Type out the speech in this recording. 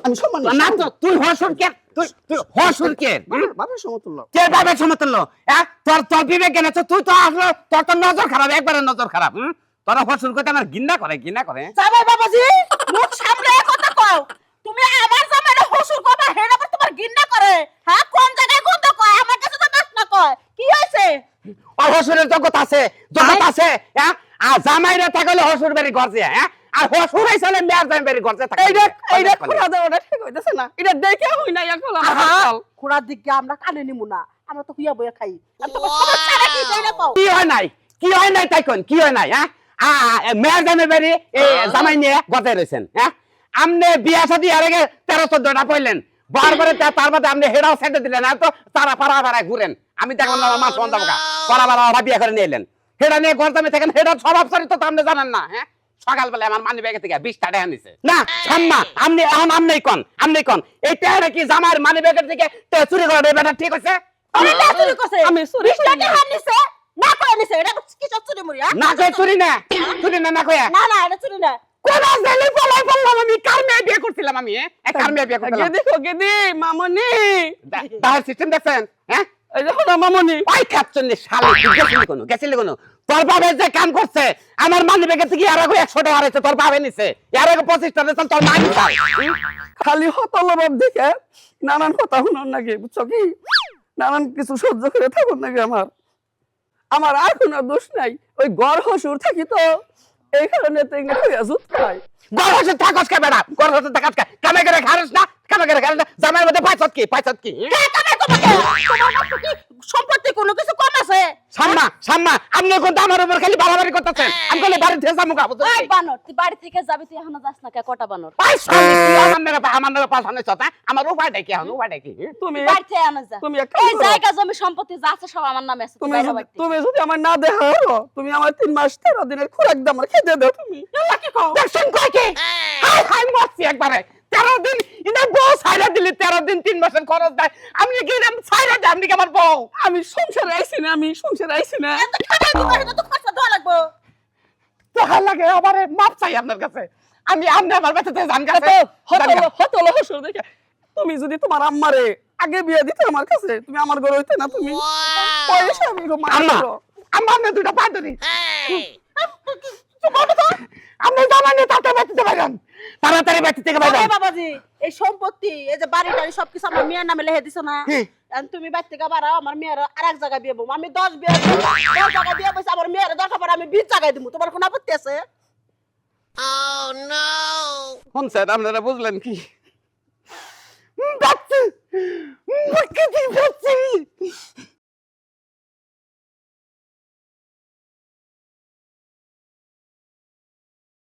আমি সম্মানী না তো তুই হসুর কে তুই হসুর কে বাবার সমতুল্য কে বাবার সমতুল্য হ্যাঁ তোর বিবেক জ্ঞান আছে তুই তো আসলে তোর তো নজর খারাপ একবারে নজর খারাপ তোরা হসুর করতে আমার ঘৃণা করে জামাই বাবাজি মুখ সামনে কথা কও তুমি আমার জামাইরে হসুর কথা হেডা পর তোমার ঘৃণা করে হ্যাঁ কোন জায়গায় গন্ধ কয় আমার কাছে তো বাস না কয় কি হইছে আর হসুরের জগৎ আছে হ্যাঁ আর জামাইরা থাকলে হসুর বাড়ি ঘরছে হ্যাঁ আর হসুর আইছলে মেয়ার জামাই বাড়ি ঘরছে থাকে এইটা খোলা দেওয়াটা ঠিক হইতেছে না এটা দেখে হই না এখন খুড়ার দিকে আমরা কানে নিমু না আমরা তো হুইয়া বইয়া খাই আর তোমার সমস্যাটা কি কইরা কও কি হয় নাই তাই কোন কি হয় নাই হ্যাঁ মেয়ার জামাই বাড়ি জামাই নিয়ে গজায় রয়েছেন হ্যাঁ আমনে বিয়া শাদী এর আগে 13-14টা পড়লেন বারবার তার মধ্যে আপনি হেডাও সেটে দিলেন আর তো তারা পাড়া ঘুরেন আমি দেখলাম না আমার সন্তান পাড়া বিয়া করে নিয়ে এলেন হেডা নিয়ে গজামে থাকেন হেডার স্বভাব চরিত্র তো আপনি জানেন না হ্যাঁ সকালবেলা আমার মানি ব্যাগে থেকে 20 টাকা নিছে না সাম্মা আপনি এখন আপনি কোন এইটা কি জামার মানি ব্যাগের থেকে চুরি করে এটা ঠিক আছে আমি চুরি করছে আমি চুরি করি টাকা হানিছে না কই নিছে এটা কি চুরি মরি না কই চুরি না না কইয়া না এটা চুরি না কোন জেলে পলাই বললাম আমি কার মেয়ে বিয়ে করছিলাম আমি কার মেয়ে বিয়ে করছিলাম গেদি মামনি তার সিস্টেম দেখছেন হ্যাঁ এই দেখো না মামনি ওই খাচ্ছনি শালি গেছিলি কোন তোর বাবা যে কাম করছে আমার মানি ব্যাগে থেকে আর আগে 100 টাকা হারাইছে তোর বাবা নিছে আর আগে 25 টাকা দিছেন তোর মা নিছে খালি হতলবাব দেখে নানান কথা শুনুন নাকি বুঝছো কি নানান কিছু সহ্য করে থাকুন নাকি আমার আর কোনো দোষ নাই ওই গড় হসুর থাকি তো এই কারণে তো এগুলো কইয়া জুত খাই গরহসে থাকস কে বেড়া গরহসে থাকস কে কামে করে খারস না কামে করে খারস না জামাইর মধ্যে পাইছত কি সম্পত্তি কোনো কিছু কম আছে সাম্মা আপনি কোন আমার উপর খালি বাড়াবাড়ি করতেছেন আমি বলে বাড়ি থেকে যাবো গা বুঝছো এই বানর তুই বাড়ি থেকে যাবি তুই এখনো যাস না কে কটা বানর পাই সামনে তুই আমার নামে পাঠানে চতা আমার উপায় দেখি এখন উপায় দেখি তুমি বাড়ি থেকে আনা যা তুমি এই জায়গা জমি সম্পত্তি যা আছে সব আমার নামে আছে তুই বাইরে বাড়ি তুমি যদি আমার না দেখা তুমি আমার 3 মাস 13 দিনের খোরাক দাম আর খেতে দাও তুমি কি কও দেখছেন কই কি হাই মরছি একবারে 13 দিন ইনা বউ ছাইরা দিলি 13 দিন 3 মাসের খরচ দেয় আমি কি নাম ছাইরা দেয় আমি কি আমার বউ আমি সংসারে আইছি না এত খাবার দিতে তো খরচ দেওয়া লাগবে তো হাল লাগে আমারে মাপ চাই আপনার কাছে আমি আমার বাচ্চাতে জান কাছে হতল হসুর দেখে তুমি যদি তোমার আম্মারে আগে বিয়ে দিতে আমার কাছে তুমি আমার ঘরে হইতে না তুমি পয়সা আমি গো আমার না দুটো পা ধরি আমি জামানে তাতে বাঁচতে পারেন তাড়াতাড়ি বাঁচতে থেকে ওরে বাবাজি এই সম্পত্তি এই যে বাড়ি টাড়ি সবকিছু আমার মেয়ের নামে লিখে দিছো না এখন তুমি বাড়ি থেকে বাড়াও আমার মেয়ের আরেক জায়গায় বিয়ে বউ আমি 10 জায়গায় বিয়ে বইছি আমার মেয়ের দরকার পড়ে আমি 20 জায়গায় দিমু তোমার কোনো আপত্তি আছে শুনছেন আপনারা বুঝলেন কি বাচ্চা